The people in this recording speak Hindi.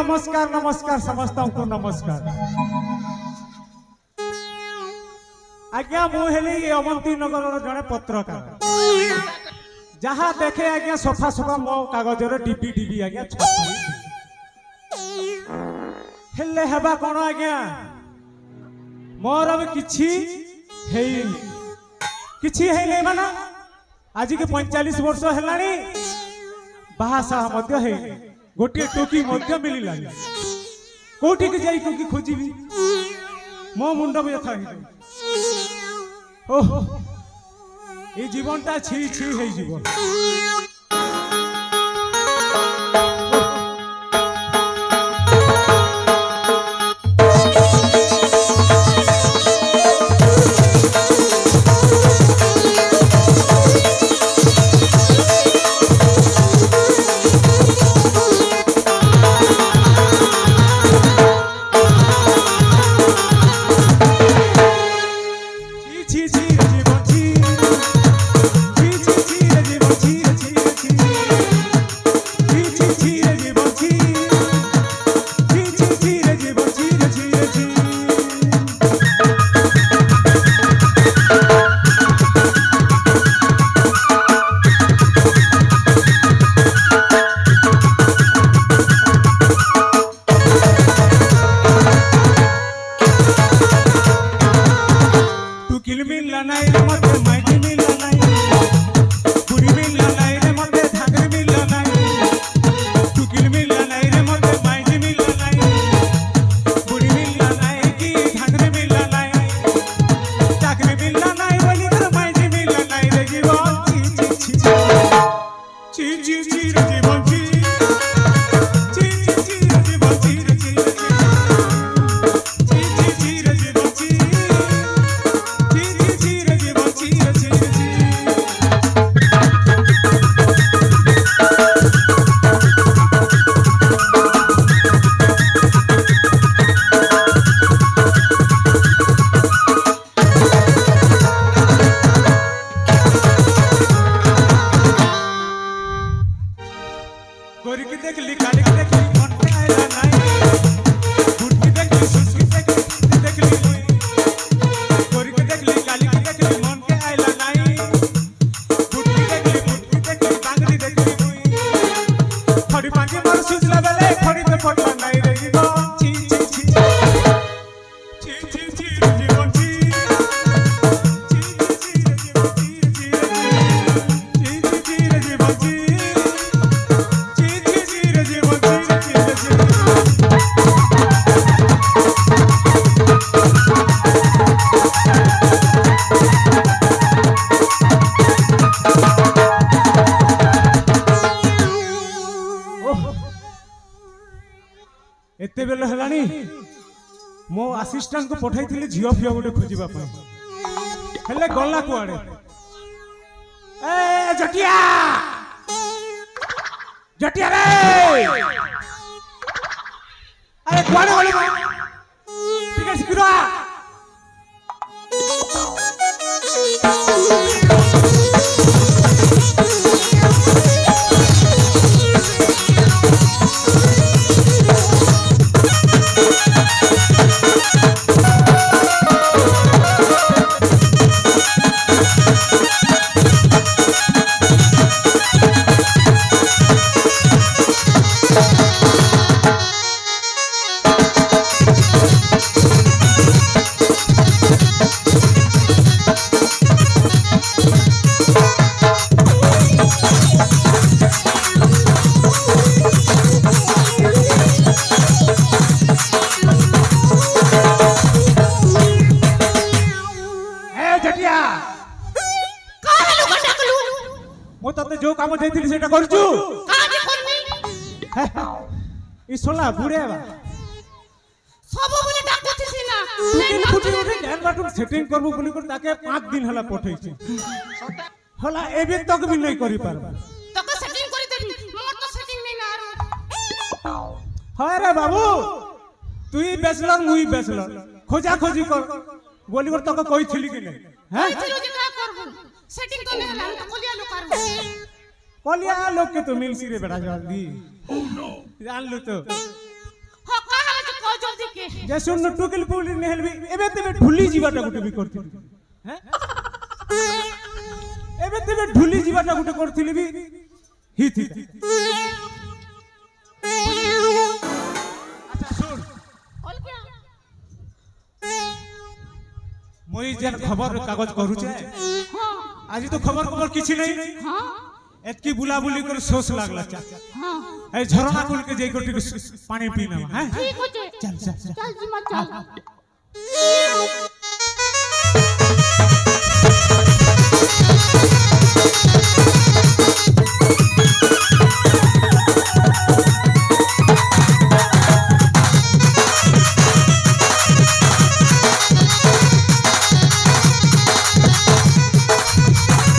नमस्कार नमस्कार समस्त को नमस्कार आज्ञा मुझे अवंती नगर जड़े पत्रकार जहाँ देखे आज्ञा सफा सफा मो कागज डिबी डिबी आज्ञा हेले हेबा कौन आज्ञा मोर किछि माना आज के 45 वर्ष है बाहासाह गोटे टोकी मिलला कोठी के जाई टोकी खोजिबी मो मुंड व्यथा ओह ये जीवनटा छी छी है जीवन एते बेल हलानी मो असिस्टेंट को पठाई थी झियो फियो गोटे खोजिबा हेले गला कुआडे ए जटिया जटिया रे अरे कुआडे गली टिकट सिकुरा जो काम देथिली सेटा करजु काजे करनी इसोला बुढ़ेवा सब बोले डाकथिसी ना दिन फुटी उठे ज्ञान बाटू सेटिंग करबो बोली कर ताके 5 दिन हला पठैछि हला एबे तक भी नहीं करि पारबा तक सेटिंग करि देबी मोर तो सेटिंग नहीं ना हाय रे बाबू तुई बैचलर मुई बैचलर खोजा खोजी कर बोली कर तक कहिथिली कि नहीं हैं कहिथिलो जे का करबो सेटिंग तो नहीं हला तो कोलिया लो करबो कलिया लोग के तो मिलसी रे बेटा जल्दी जान लो तो जल्दी के जे सुन टुकिल पुली नेहलबी एबे तेबे ढुली जीवाटा गुटे भी करथि हैं एबे तेबे ढुली जीवाटा गुटे करथिली भी ही थी अच्छा सुन बोल क्या मोई जन खबर कागज करू छे हां आज तो खबर खबर किछि नहीं हां एतकी बुलाबुली कर सोच लागला चा हां ए झरना कुल के जई गोटी पानी पीना हैं ठीक हो जे चल चल चल चल जी मत चल